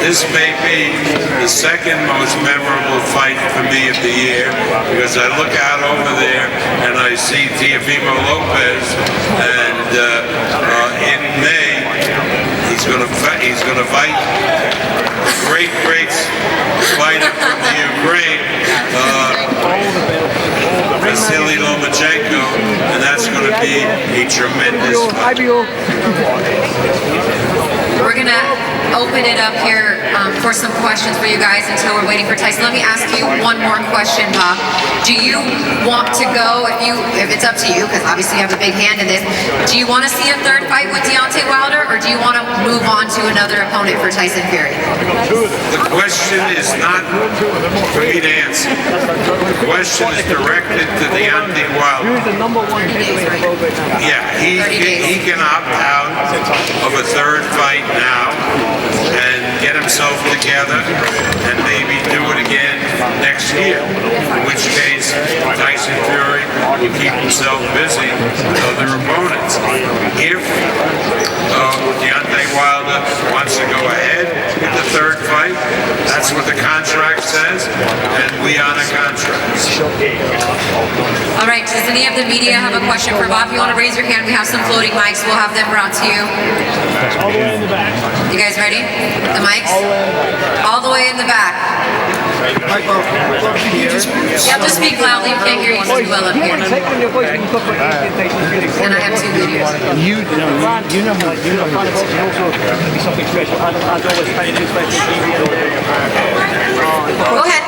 this may be the second most memorable fight for me of the year, because I look out over there and I see Teofimo Lopez, and in May he's going to fight the great fighter from the Ukraine, Vasily Lomachenko, and that's going to be a tremendous fight. We're going to open it up here for some questions for you guys until we're waiting for Tyson. Let me ask you one more question, Bob. Do you want to go, if it's up to you, because obviously you have a big hand in this, do you want to see a third fight with Deontay Wilder, or do you want to move on to another opponent for Tyson Fury? The question is not for me to answer. The question is directed to Deontay Wilder. Yeah, he can opt out of a third fight now and get himself together and maybe do it again next year, in which case Tyson Fury will keep himself busy with other opponents. If Deontay Wilder wants to go ahead with the third fight, that's what the contract says, and we honor contracts. All right, does any of the media have a question for Bob? If you want to raise your hand, we have some floating mics. We'll have them brought to you. All the way in the back. You guys ready? The mics? All the way in the back. You have to speak loudly. You can't hear you too well up here. And I have two videos. You know politics is also going to be something special. As always, trying to do special TV. Go ahead.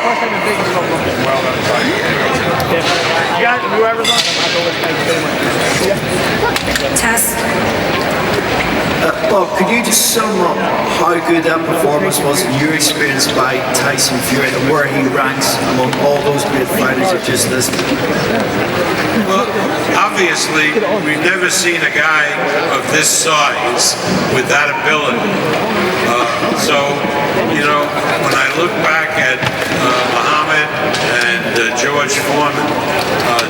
You got whoever's on. Test. Bob, could you just sum up how good that performance was in your experience by Tyson Fury and where he ranks among all those great fighters you've just listed? Well, obviously, we've never seen a guy of this size with that ability. So, you know, when I look back at Muhammad and George Foreman,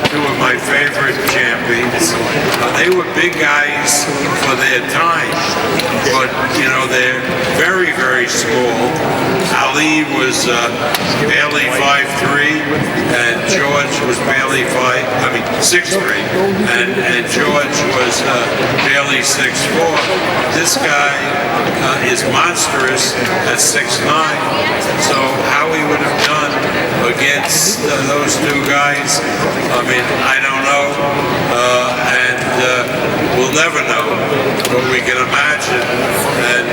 two of my favorite champions, they were big guys for their time, but, you know, they're very, very small. Ali was barely 5'3", and George was barely 6'3", and George was barely 6'4". This guy is monstrous at 6'9", so how he would have done against those two guys, I mean, I don't know, and we'll never know, but we can imagine, and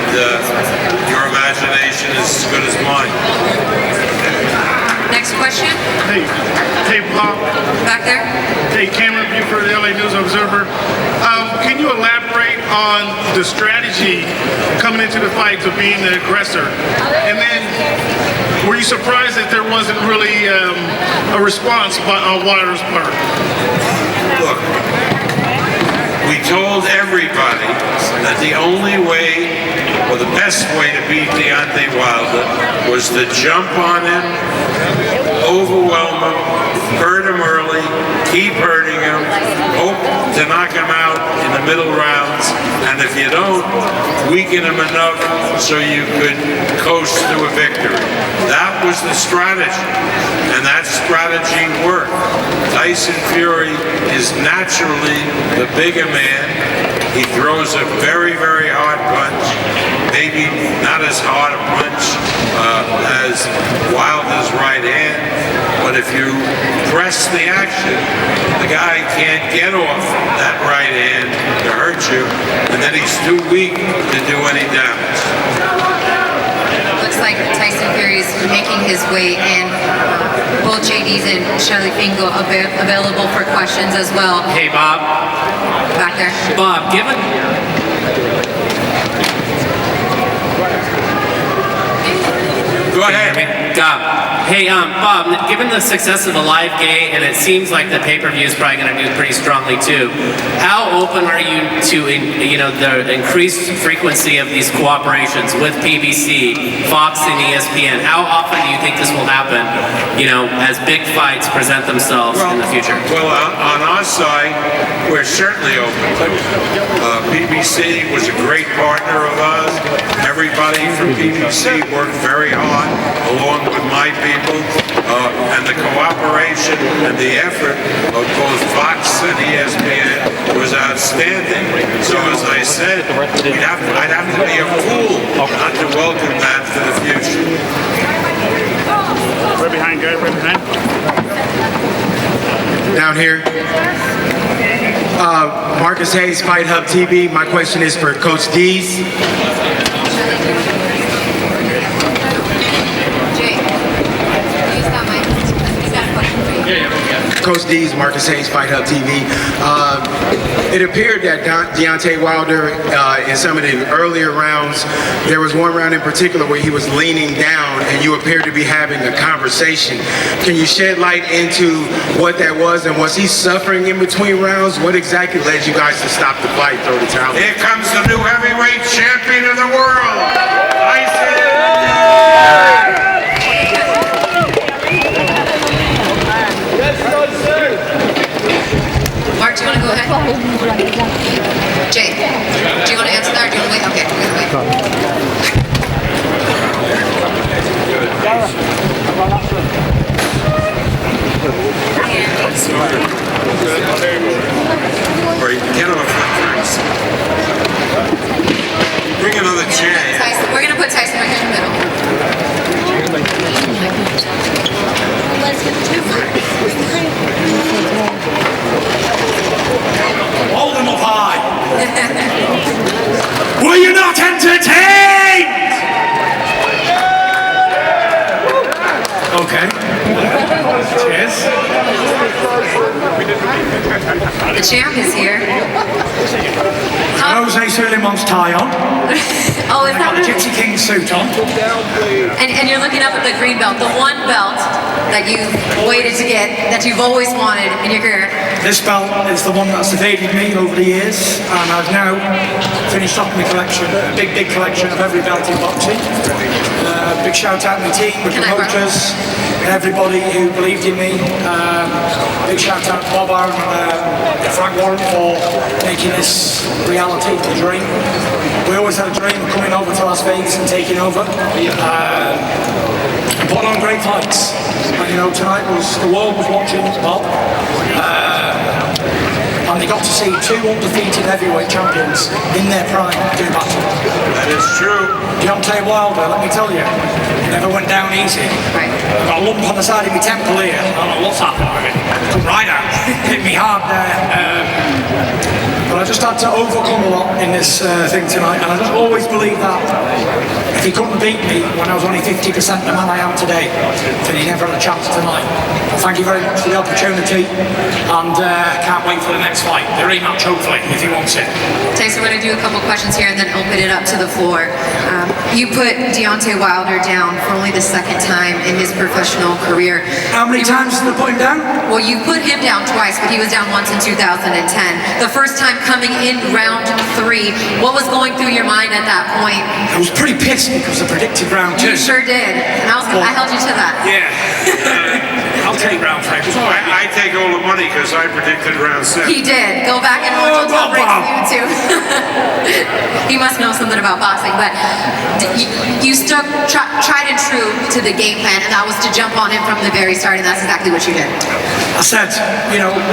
your imagination is as good as mine. Next question. Hey, Bob. Back there. Hey, Cameron Buford, the LA News Observer. Can you elaborate on the strategy coming into the fight to being the aggressor? And then, were you surprised that there wasn't really a response on Wilder's part? Look, we told everybody that the only way, or the best way to beat Deontay Wilder was to jump on him, overwhelm him, hurt him early, keep hurting him, hope to knock him out in the middle rounds, and if you don't, weaken him enough so you could coast to a victory. That was the strategy, and that strategy worked. Tyson Fury is naturally the bigger man. He throws a very, very hard punch, maybe not as hard a punch as Wilder's right hand, but if you press the action, the guy can't get off that right hand to hurt you, and then he's too weak to do any damage. Looks like Tyson Fury is making his way in. Both JDs and Shelly Finkel available for questions as well. Hey, Bob. Back there. Bob, given... Go ahead. Bob, Hey, Bob, given the success of the live gate, and it seems like the pay-per-view is probably going to do pretty strongly too, how open are you to the increased frequency of these cooperations with PBC, Fox, and ESPN? How often do you think this will happen, as big fights present themselves in the future? Well, on our side, we're certainly open. PBC was a great partner of ours. Everybody from PBC worked very hard, along with my people, and the cooperation and the effort of both Fox and ESPN was outstanding. So as I said, I'd have to be a fool not to welcome that for the future. Right behind, guys, right behind. Down here. Marcus Hayes, Fight Hub TV. My question is for Coach Deas. Coach Deas, Marcus Hayes, Fight Hub TV. It appeared that Deontay Wilder, in some of the earlier rounds, there was one round in particular where he was leaning down and you appeared to be having a conversation. Can you shed light into what that was, and was he suffering in between rounds? What exactly led you guys to stop the fight, throw the towel? Here comes the new heavyweight champion of the world, Tyson. Mark, do you want to go ahead? Jay, do you want to answer that or do you want to wait? Okay, we're going to wait. Or get off the first. Bring another chair. Tyson, we're going to put Tyson right in the middle. Hold them up high. Were you not entertained? Okay. Cheers. The champ is here. Jose Suleiman's tie on. Oh, is I got that the Gypsy King suit on. And you're looking up at the green belt, the one belt that you waited to get, that you've always wanted in your career. This belt is the one that's evaded me over the years, and I've now finished off my collection, a big collection of every belt in boxing. Big shout out to my team, the promoters, everybody who believed in me. Big shout out to Bob Arum and Frank Warren for making this reality, the dream. We always had a dream of coming over to Las Vegas and taking over. Putting on great fights. And tonight the world was watching Bob. And they got to see two undefeated heavyweight champions in their prime do battle. That is true. Deontay Wilder, let me tell you, never went down easy. Right. I've got a lump on the side of my temple here. I don't know what's happened with it. Come right out. Hit me hard there. But I just had to overcome a lot in this thing tonight, and I just always believed that if he couldn't beat me when I was only 50% the man I am today, then he never had a chance tonight. Well, thank you very much for the opportunity, and can't wait for the next fight, the rematch hopefully, if he wants it. Tyson, we're going to do a couple questions here and then open it up to the floor. You put Deontay Wilder down for only the second time in his professional career. How many times did I put him down? Well, you put him down twice, but he was down once in 2010. The first time coming in round 3, what was going through your mind at that point? I was pretty pissed because I predicted round 2. You sure did, and I held you to that. Yeah. I'll take round 3. It was all right. I take all the money because I predicted round 7. He did. Go back and watch on Top Ranks on YouTube. He must know something about boxing, but you stuck tried and true to the game plan, and that was to jump on him from the very start, and that's exactly what you did. I said,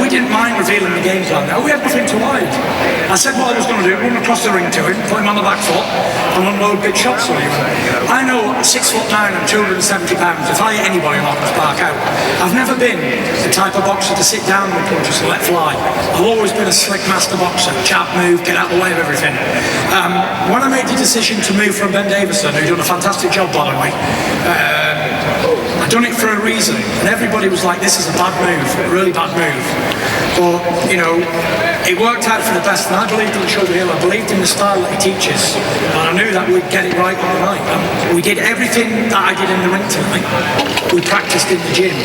we didn't mind revealing the game plan. We had nothing to hide. I said what I was going to do, run across the ring to him, put him on the back foot, and unload big shots on him. I know at 6'9" and 270 pounds, if I hit anybody, I'm not going to spark out. I've never been the type of boxer to sit down with punches and let fly. I've always been a slick master boxer, jab move, get out of the way of everything. When I made the decision to move from Ben Davison, who's done a fantastic job by the way, I'd done it for a reason, and everybody was like, this is a bad move, a really bad move. But, it worked out for the best, and I believed in Sugar Hill. I believed in the style that he teaches, and I knew that we'd get it right on the night. And we did everything that I did in the ring tonight. We practiced in the gym,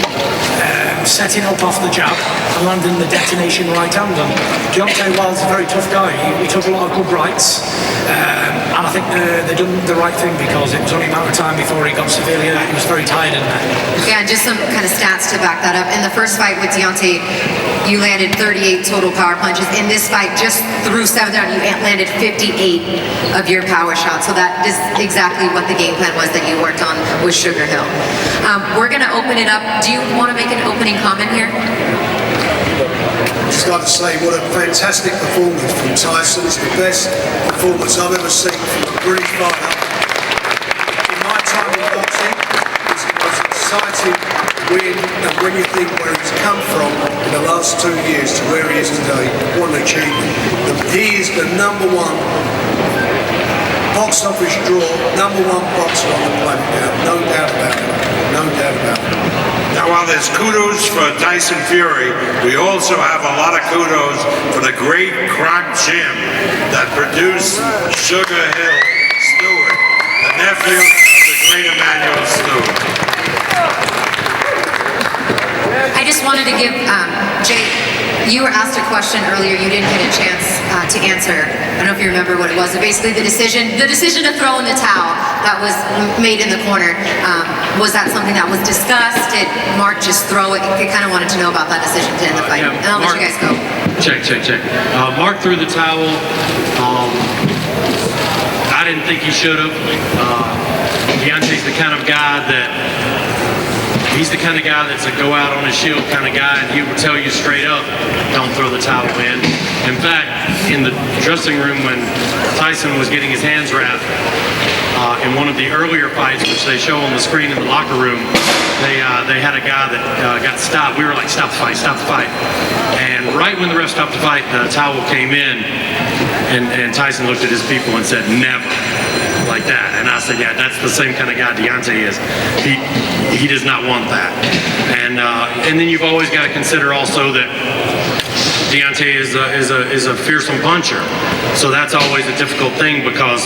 setting up off the jab and landing the detonation right hand. And Deontay Wilder's a very tough guy. He took a lot of good rights, and I think they done the right thing, because it was only a matter of time before he got severely hurt. He was very tired in there. Yeah, just some kind of stats to back that up. In the first fight with Deontay, you landed 38 total power punches. In this fight, just through 7th round, you landed 58 of your power shots. So that is exactly what the game plan was that you worked on with Sugar Hill. We're going to open it up. Do you want to make an opening comment here? Just like to say, what a fantastic performance from Tyson. It's the best performance I've ever seen from a British fighter. In my time in boxing, it's the most exciting win, and when you think where he's come from in the last 2 years to where he is today, what an achievement. He is the #1 box office draw, #1 boxer on the planet now, no doubt about it. No doubt about it. Now, while there's kudos for Tyson Fury, we also have a lot of kudos for the great Croc Gym that produced Sugar Hill Stewart, the nephew of the great Emmanuel Stewart. I just wanted to give, Jay, you were asked a question earlier you didn't get a chance to answer. I don't know if you remember what it was, but basically the decision to throw in the towel that was made in the corner, was that something that was discussed? Did Mark just throw it? I kind of wanted to know about that decision to end the fight. Yeah, And I'll let you guys go. Check. Mark threw the towel. I didn't think he should have. Deontay's the kind of guy he's the kind of guy that's a go out on his shield kind of guy, and he would tell you straight up, don't throw the towel in. In fact, in the dressing room when Tyson was getting his hands wrapped, in one of the earlier fights, which they show on the screen in the locker room, they had a guy that got stopped. We were like, stop the fight. And right when the ref stopped the fight, the towel came in, and Tyson looked at his people and said, never. Like that. And I said, yeah, that's the same kind of guy Deontay is. He does not want that. And then you've always got to consider also that Deontay is a fearsome puncher. So that's always a difficult thing, because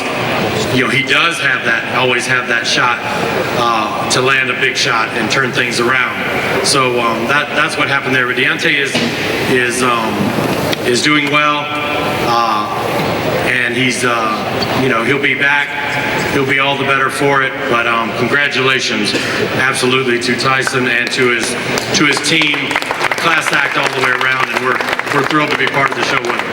he does always have that shot to land a big shot and turn things around. So that's what happened there. But Deontay is doing well. And he's, he'll be back. He'll be all the better for it. But congratulations, absolutely, to Tyson and to his team. Class act all the way around, and we're thrilled to be part of the show with him.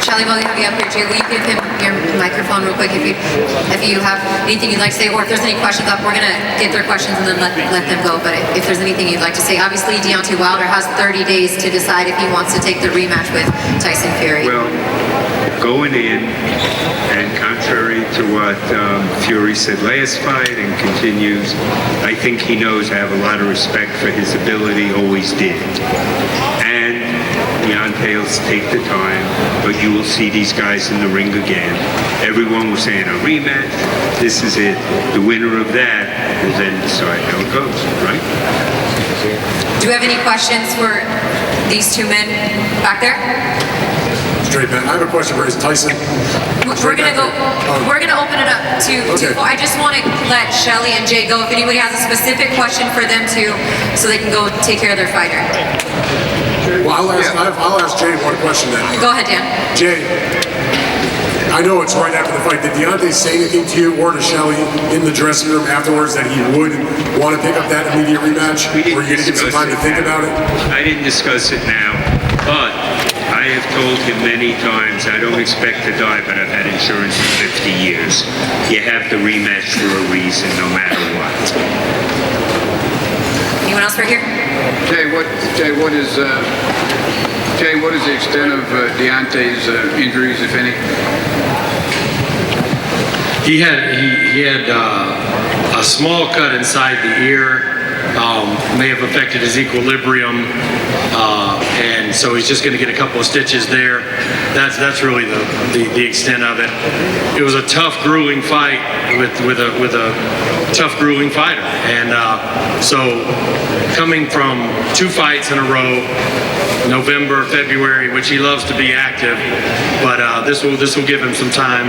Shelly, while you have you up here, Jay, will you give him your microphone real quick if you have anything you'd like to say, or if there's any questions up, we're gonna get their questions and then let them go. But if there's anything you'd like to say, obviously Deontay Wilder has 30 days to decide if he wants to take the rematch with Tyson Fury. Well, going in, and contrary to what Fury said last fight and continues, I think he knows I have a lot of respect for his ability, always did. And Deontay will take the time, but you will see these guys in the ring again. Everyone was saying a rematch, this is it. The winner of that will then decide how it goes, right? Do you have any questions for these two men back there? Straight man. I have a question for Tyson. We're gonna open it up to I just want to let Shelly and Jay go if anybody has a specific question for them too, so they can go take care of their fighter. Well, I'll ask Jay one question then. Go ahead, Dan. Jay, I know it's right after the fight. Did Deontay say anything to you or to Shelly in the dressing room afterwards that he would want to pick up that immediate rematch? Were you going to give some time to think about it? I didn't discuss it now, but I have told him many times, I don't expect to die, but I've had insurance for 50 years. You have the rematch for a reason, no matter what. Anyone else right here? Jay, what is the extent of Deontay's injuries, if any? He had a small cut inside the ear, may have affected his equilibrium, and and so he's just going to get a couple of stitches there. That's really the extent of it. It was a tough, grueling fight with a tough, grueling fighter, and so coming from 2 fights in a row, November, February, which he loves to be active, but this will give him some time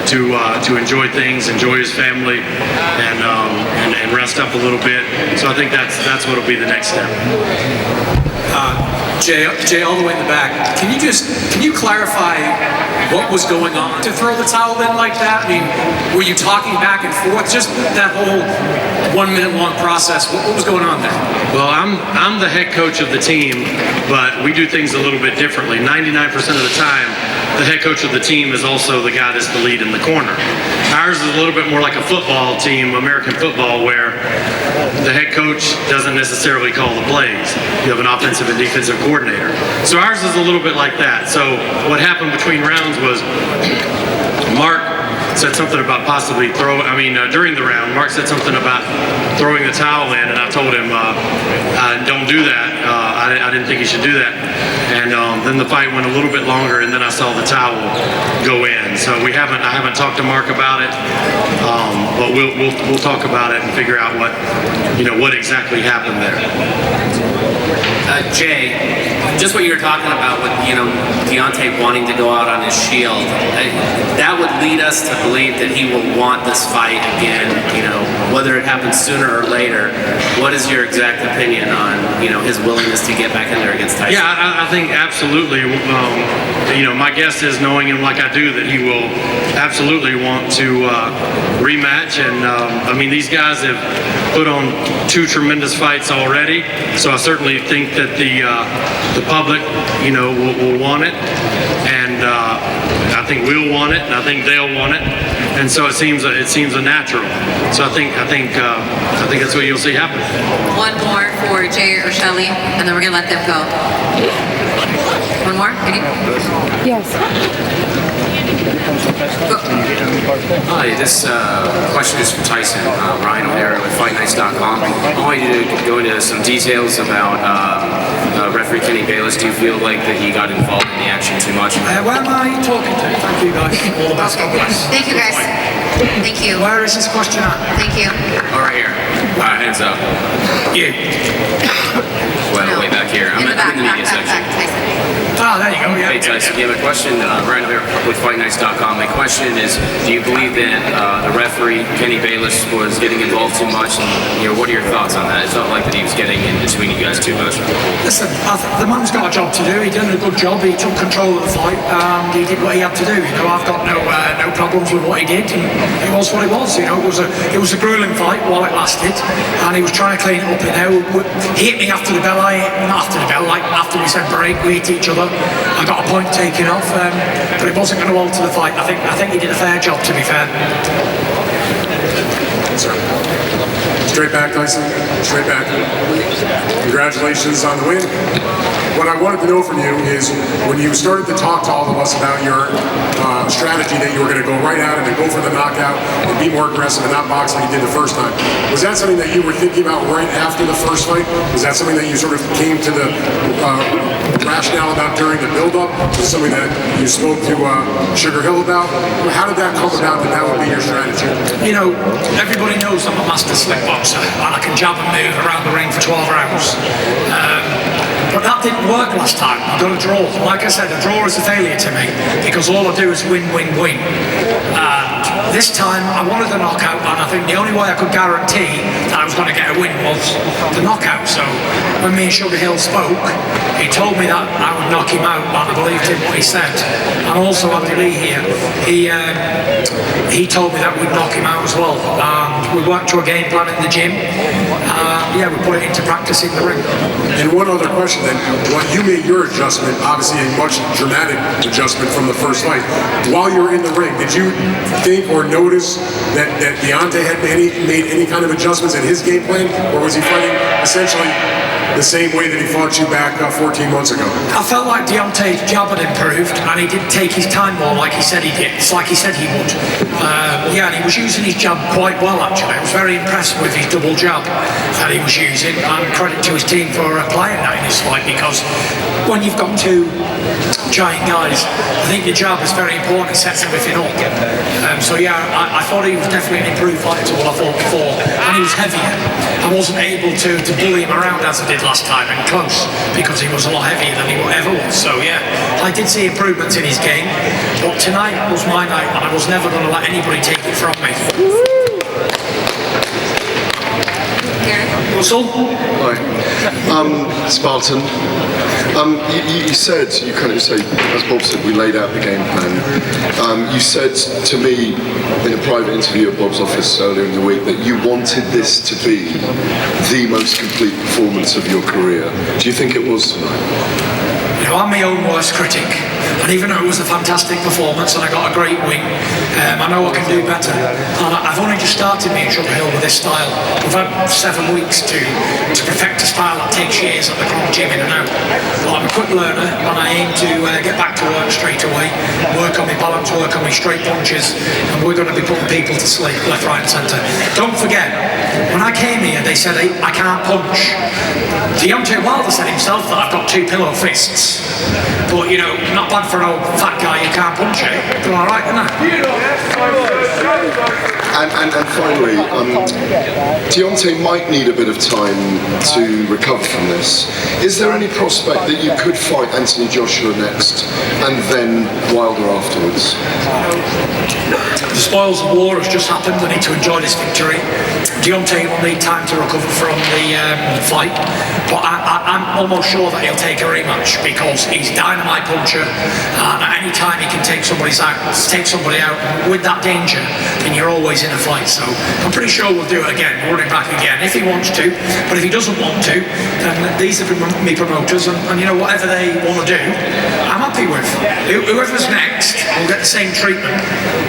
to enjoy things, enjoy his family, and rest up a little bit. So I think that's what'll be the next step. Jay, all the way in the back. Can you clarify what was going on to throw the towel in like that? I mean, were you talking back and forth? Just that whole 1 minute long process. What was going on there? Well, I'm the head coach of the team, but we do things a little bit differently. 99% of the time, the head coach of the team is also the guy that's the lead in the corner. Ours is a little bit more like a football team, American football, where the head coach doesn't necessarily call the plays. You have an offensive and defensive coordinator. So ours is a little bit like that. So what happened between rounds was Mark said something about possibly during the round, Mark said something about throwing the towel in, and I told him, don't do that. I didn't think he should do that. And then the fight went a little bit longer, and then I saw the towel go in. So I haven't talked to Mark about it, but we'll talk about it and figure out what exactly happened there. Jay, just what you were talking about with Deontay wanting to go out on his shield, that would lead us to believe that he will want this fight again. Whether it happens sooner or later. What is your exact opinion on his willingness to get back in there against Tyson? Yeah, I think absolutely. My guess is, knowing him like I do, that he will absolutely want to rematch. And these guys have put on 2 tremendous fights already, so I certainly think that the public, will want it, and I think we'll want it, and I think they'll want it, and so it seems a natural. So I think that's what you'll see happen. One more for Jay or Shelly, and then we're gonna let them go. One more? Any? Yes. Hi, this question is for Tyson. Ryan O'Hara with FightNights.com. I want you to go into some details about referee Kenny Bayless. Do you feel like that he got involved in the action too much? Where am I talking to? Thank you, guys. All the best. God bless. Thank you, guys. Thank you. Where is this question at? Thank you. All right, here. Hands up. You. Well, way back here. I'm in the media section. Ah, there you go. Yeah. Hey, Tyson. Yeah, my question, Ryan O'Hara with FightNights.com. My question is, do you believe that the referee Kenny Bayless was getting involved too much? And what are your thoughts on that? It felt like that he was getting in between you guys too much. Listen, the man's got a job to do. He done a good job. He took control of the fight. He did what he had to do. I've got no problems with what he did, and it was what it was. It was a grueling fight while it lasted, and he was trying to clean it up in there. He hit me after the bell. Not after the bell, like after we said break, we hit each other. I got a point taken off, but it wasn't going to alter the fight. I think he did a fair job, to be fair. Straight back, Tyson. Straight back. Congratulations on the win. What I wanted to know from you is, when you started to talk to all of us about your strategy that you were going to go right at it and go for the knockout and be more aggressive and not box like you did the first time, was that something that you were thinking about right after the first fight? Was that something that you sort of came to the rationale about during the build-up? Was it something that you spoke to Sugar Hill about? How did that come about that that would be your strategy? Everybody knows I'm a master slick boxer, and I can jab and move around the ring for 12 rounds. But that didn't work last time. I got a draw. Like I said, a draw is a failure to me, because all I do is win, win, win. This time I wanted the knockout, and I think the only way I could guarantee that I was going to get a win was the knockout. So when me and Sugar Hill spoke, he told me that I would knock him out, and I believed in what he said. And also Andy Lee here, he told me that we'd knock him out as well. We worked to a game plan in the gym. We put it into practice in the ring. And one other question then, when you made your adjustment, obviously a much dramatic adjustment from the first fight, while you were in the ring, did you think or notice that Deontay had made any kind of adjustments in his game plan, or was he fighting essentially the same way that he fought you back 14 months ago? I felt like Deontay's jab had improved, and he did take his time more like he said he did. It's like he said he would. Yeah, and he was using his jab quite well, actually. I was very impressed with his double jab that he was using, and credit to his team for playing that in this fight, because when you've got two giant guys, I think the jab is very important. It sets everything up. So yeah, I thought he was definitely an improved fighter to what I thought before, and he was heavier. I wasn't able to bully him around as I did last time, and close, because he was a lot heavier than he ever was. So yeah, I did see improvements in his game, but tonight was my night, and I was never going to let anybody take it from me. Russell? Hi. Spartan. You said, you kind of say, as Bob said, we laid out the game plan. You said to me in a private interview at Bob's office earlier in the week that you wanted this to be the most complete performance of your career. Do you think it was tonight? You know, I'm my own worst critic, and even though it was a fantastic performance and I got a great win, I know I can do better. And I've only just started me in Sugar Hill with this style. We've had 7 weeks to perfect a style that takes years at the club gym in and out. But I'm a quick learner, and I aim to get back to work straight away, work on my balance, work on my straight punches, and we're going to be putting people to sleep left, right and centre. Don't forget, when I came here they said I can't punch. Deontay Wilder said himself that I've got 2 pillow fists. But you know, not bad for an old fat guy who can't punch it. Doing alright, isn't it? And finally, Deontay might need a bit of time to recover from this. Is there any prospect that you could fight Anthony Joshua next and then Wilder afterwards? The spoils of war has just happened. I need to enjoy this victory. Deontay will need time to recover from the fight, but I'm almost sure that he'll take a rematch, because he's a dynamite puncher, and at any time he can take somebody out with that danger, then you're always in a fight. So I'm pretty sure we'll do it again, run him back again if he wants to. But if he doesn't want to, then these are me promoters, and you know, whatever they want to do, I'm happy with. Whoever's next will get the same treatment,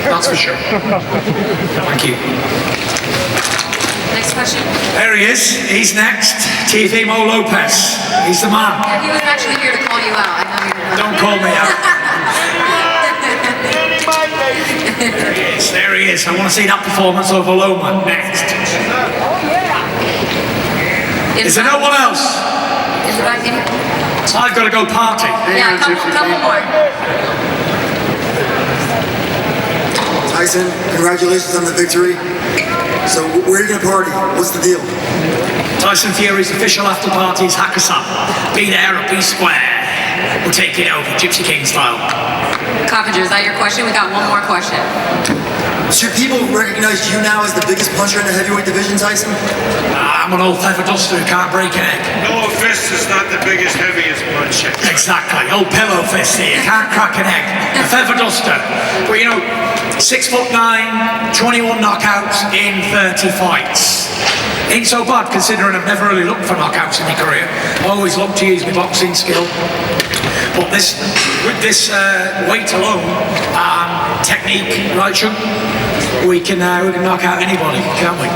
that's for sure. Thank you. Next question. There he is. He's next. Teofimo Lopez. He's the man. Yeah, he was actually here to call you out. I know you're Don't call me out. There he is. I want to see that performance over Loma next. Is there no one else? Is it back in here? I've got to go party. Yeah, couple more. Tyson, congratulations on the victory. So where are you going to party? What's the deal? Tyson Fury's official after party is Hakkasan. Be there or be square. We're taking over, Gypsy King style. Coppinger, is that your question? We got one more question. Should people recognize you now as the biggest puncher in the heavyweight division, Tyson? I'm an old feather duster who can't break an egg. No fist is not the biggest, heaviest punch. Exactly, old pillow fist here, can't crack an egg. A feather duster. But you know, 6'9", 21 knockouts in 30 fights. Ain't so bad, considering I've never really looked for knockouts in my career. I always looked to use my boxing skill. But with this weight alone, technique, right, we can knock out anybody, can't we?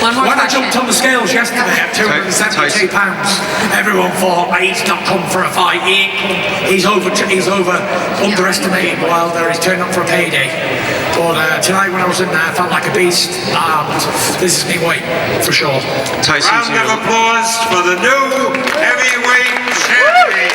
One more when question. I jumped on the scales yesterday at 272 pounds, everyone thought he's not come for a fight. He's underestimated Wilder. He's turned up for a payday. But tonight when I was in there, I felt like a beast. This is me weight for sure. Round of applause for the new heavyweight champion.